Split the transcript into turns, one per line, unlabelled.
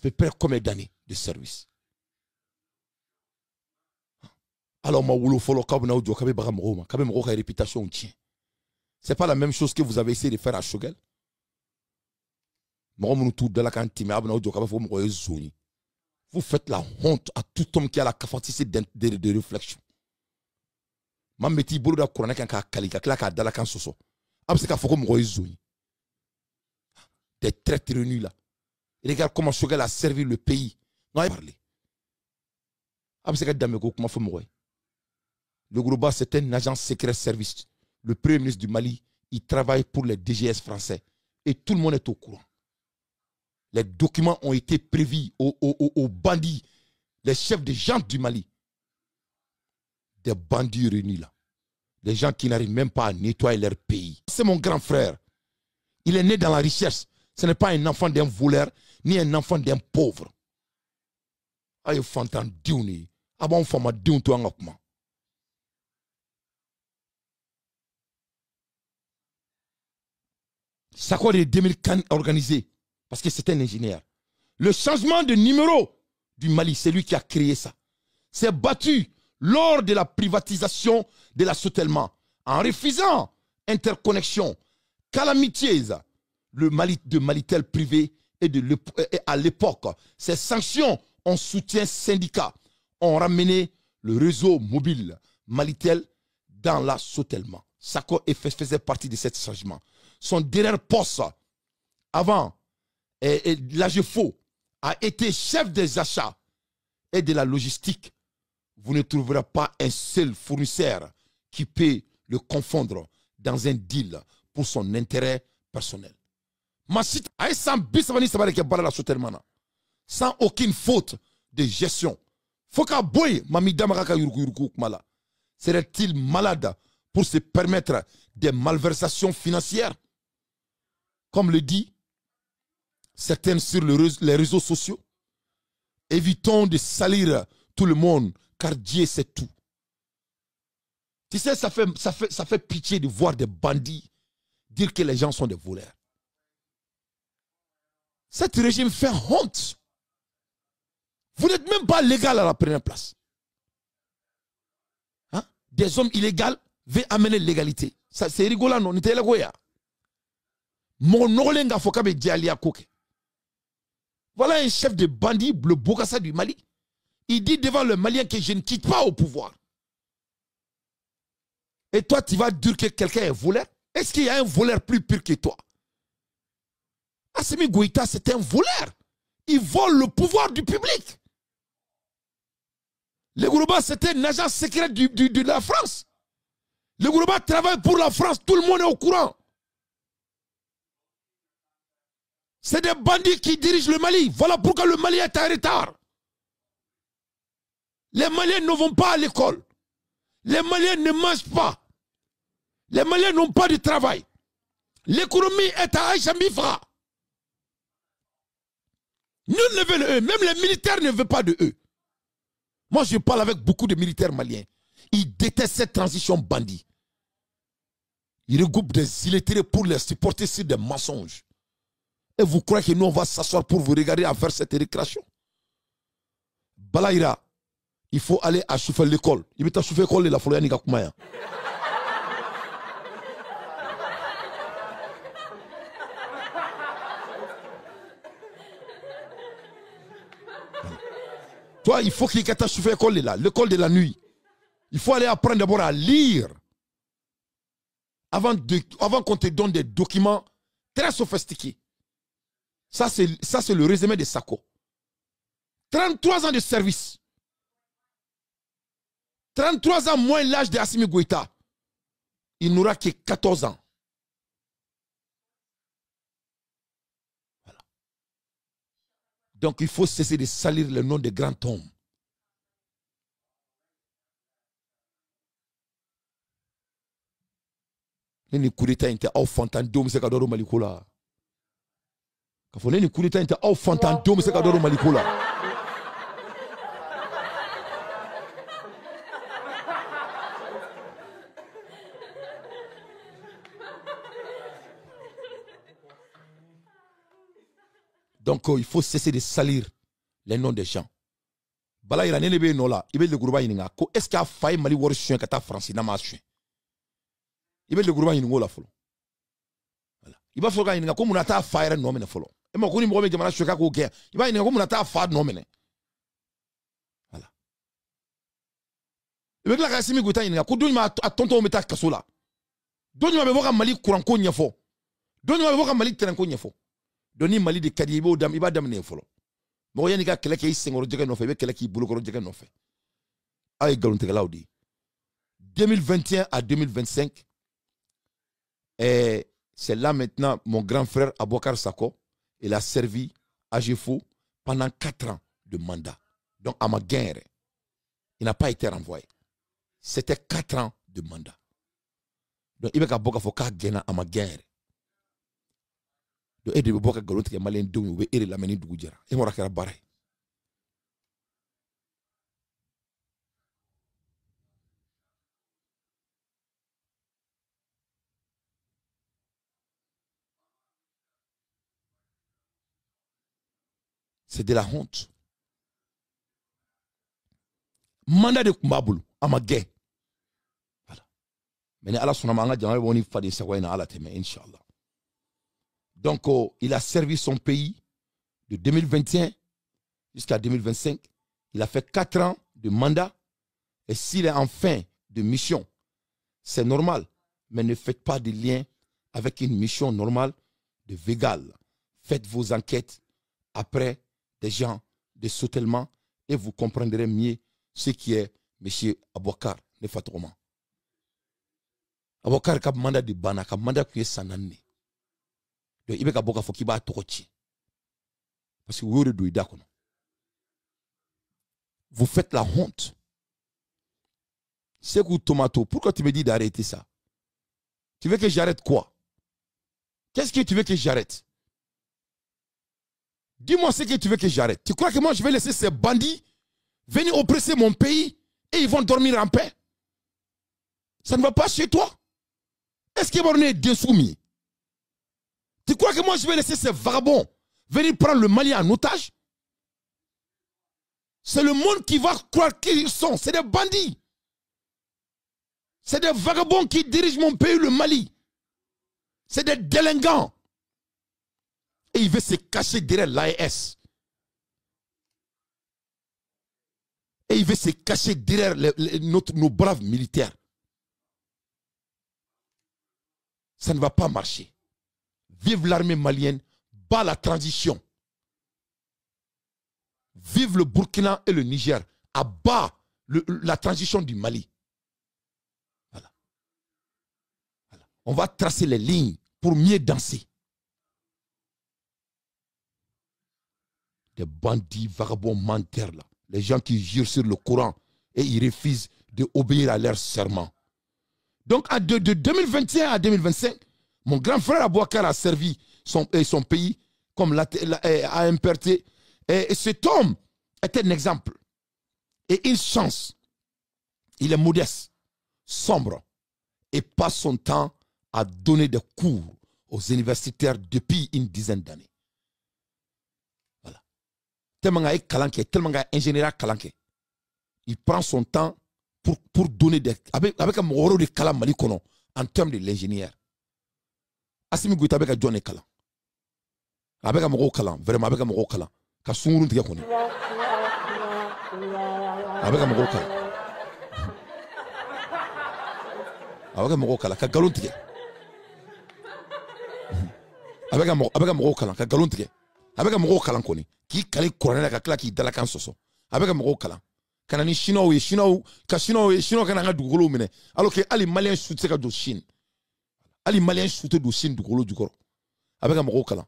peu près combien d'années de service? Alors, réputation tient. Ce n'est pas la même chose que vous avez essayé de faire à Shogel. Vous faites la honte à tout homme qui a la capacité de réflexion. Des traites réunis là. Regarde comment Shogel a servi le pays. Le Grouba, c'est un agent secret service. Le premier ministre du Mali, il travaille pour les DGS français. Et tout le monde est au courant. Les documents ont été prévus aux bandits, les chefs de jantes du Mali. Des bandits réunis là. Des gens qui n'arrivent même pas à nettoyer leur pays. C'est mon grand frère. Il est né dans la richesse. Ce n'est pas un enfant d'un voleur, ni un enfant d'un pauvre. Aïe, fantan diouni. Abon fama dioun to angakuma. Sako de 2004 organisé. Parce que c'est un ingénieur. Le changement de numéro du Mali, c'est lui qui a créé ça. C'est battu lors de la privatisation de la Sotelma. En refusant interconnexion, calamitiés, le Mali de Malitel privé et à l'époque, ces sanctions en soutien syndicat ont ramené le réseau mobile Malitel dans la Sotelma. Sako faisait partie de ce changement. Son dernier poste avant l'AGEFO a été chef des achats et de la logistique. Vous ne trouverez pas un seul fournisseur qui peut le confondre dans un deal pour son intérêt personnel. Sans aucune faute de gestion. Serait-il malade pour se permettre des malversations financières? Comme le dit certaines sur les réseaux sociaux. Évitons de salir tout le monde, car Dieu sait tout. Tu sais, ça fait pitié de voir des bandits dire que les gens sont des voleurs. Cet régime fait honte. Vous n'êtes même pas légal à la première place. Hein? Des hommes illégaux veulent amener l'égalité. C'est rigolant, non? Voilà un chef de bandits, le Bokassa du Mali. Il dit devant le Malien que je ne quitte pas au pouvoir. Et toi, tu vas dire que quelqu'un est voleur? Est-ce qu'il y a un voleur plus pire que toi? Assimi Goïta, c'est un voleur. Il vole le pouvoir du public. Le Gourouba, c'était un agent secret de la France. Le Gourouba travaille pour la France, tout le monde est au courant. C'est des bandits qui dirigent le Mali. Voilà pourquoi le Mali est en retard. Les Maliens ne vont pas à l'école. Les Maliens ne mangent pas. Les Maliens n'ont pas de travail. L'économie est à Aïcha Mifra. Nul ne veut de eux. Même les militaires ne veulent pas de eux. Moi, je parle avec beaucoup de militaires maliens. Ils détestent cette transition bandit. Ils regroupent des illettrés pour les supporter sur des mensonges. Et vous croyez que nous, on va s'asseoir pour vous regarder à faire cette récréation? Balaïra, il faut aller à chauffer l'école. Il va chauffer l'école de la Floriani Gakumaya. Toi, il faut qu'il y ait ta chauffer l'école là, l'école de la nuit. Il faut aller apprendre d'abord à lire. Avant qu'on te donne des documents très sophistiqués. Ça, c'est le résumé de Sako. 33 ans de service. 33 ans moins l'âge de Assimi Goïta. Il n'aura que 14 ans. Voilà. Donc il faut cesser de salir le nom des grands hommes. Les coups d'état étaient au fantôme, c'est qu'adoro Malikola. Quand les coups d'état étaient au fantôme, c'est qu'adoro Malikola. Donc il faut cesser de salir les noms des gens. Bala ira nene be no la, ibe le groupe yininga ko est-ce qu'a failli Mali wor chien kata France na ma chien. Ibe le groupe yiningo la folo. Voilà. Iba foka yininga ko munata faire no mene folo. E mo ko ni mo be jamana shoka ko ke. Iba yininga ko munata fa no mene. Voilà. Ibe la kasimi guta yininga ko doni ma tonto meta kasola. Doni ma be voka Mali kuran ko nyefo. Doni ma be voka Mali tren ko nyefo. Doni Mali de kadi ibo dam iba dam ne folo. Bon, il y a quelqu'un qui s'est fait, quelqu'un qui boule, quelqu'un qui fait. 2021 à 2025, et c'est là maintenant mon grand frère Abouakar Sako, il a servi à Jefou pendant 4 ans de mandat. Donc à ma guerre, il n'a pas été renvoyé. C'était 4 ans de mandat. Donc il y a beaucoup de gens à ma guerre. Donc, il y a beaucoup de gens qui ont été renvoyés. C'est de la honte. Mandat de Kumbaboulou, à ma guerre. Voilà. Mais Allah son amanga jamai boni fadi sawaina ala teme inshallah. Donc il a servi son pays de 2021 jusqu'à 2025. Il a fait 4 ans de mandat. Et s'il est en fin de mission, c'est normal. Mais ne faites pas de lien avec une mission normale de Végal. Faites vos enquêtes après des gens de sautellement et vous comprendrez mieux ce qui est M. Abouakar Nefatroman. Abouakar a mandat de Bana, a mandat qui est sanani. Donc il y a beaucoup de gens qui parce que vous faites la honte. C'est que Tomato, pourquoi tu me dis d'arrêter ça? Tu veux que j'arrête quoi? Qu'est-ce que tu veux que j'arrête? Dis-moi ce que tu veux que j'arrête. Tu crois que moi je vais laisser ces bandits venir oppresser mon pays et ils vont dormir en paix? Ça ne va pas chez toi? Est-ce que vous êtes dessoumis? Tu crois que moi je vais laisser ces vagabonds venir prendre le Mali en otage? C'est le monde qui va croire qu'ils sont. C'est des bandits. C'est des vagabonds qui dirigent mon pays, le Mali. C'est des délinquants. Et il veut se cacher derrière l'AES. Et il veut se cacher derrière nos braves militaires. Ça ne va pas marcher. Vive l'armée malienne, bat la transition. Vive le Burkina et le Niger, abat la transition du Mali. Voilà. Voilà. On va tracer les lignes pour mieux danser. Des bandits, vagabonds, menteurs là. Les gens qui jurent sur le Coran et ils refusent d'obéir à leur serment. Donc de 2021 à 2025, mon grand frère Abouakar a servi son pays comme à imperté. Et cet homme est un exemple. Et une chance. Il est modeste, sombre et passe son temps à donner des cours aux universitaires depuis une dizaine d'années. Voilà. Tellement il est ingénieur kalanke. Il prend son temps pour donner des... Avec un moro de kalam mali kono en termes de l'ingénieur. Assimi Goïta avec un John Kalan. Avec un moro kalan, vraiment avec un moro kalan. Ka sungurun tigɛ kɔni a bɛ ka mɔgɔw kalan a bɛ ka mɔgɔw kalan ka nkalon tigɛ a bɛ ka mɔgɔw kalan ka nkalon tigɛ a bɛ ka mɔgɔw kalan kɔni k'i kali kuranɛ la ka tila k'i dalakan sɔsɔ a bɛ ka mɔgɔw kalan ka na ni Chinois ye Chinois kana an ka dugukolow minɛ alors que hali maliyɛn su tɛ se ka don Chine hali maliyɛn su tɛ don Chine dugukolo jukɔrɔ a bɛ ka mɔgɔw kalan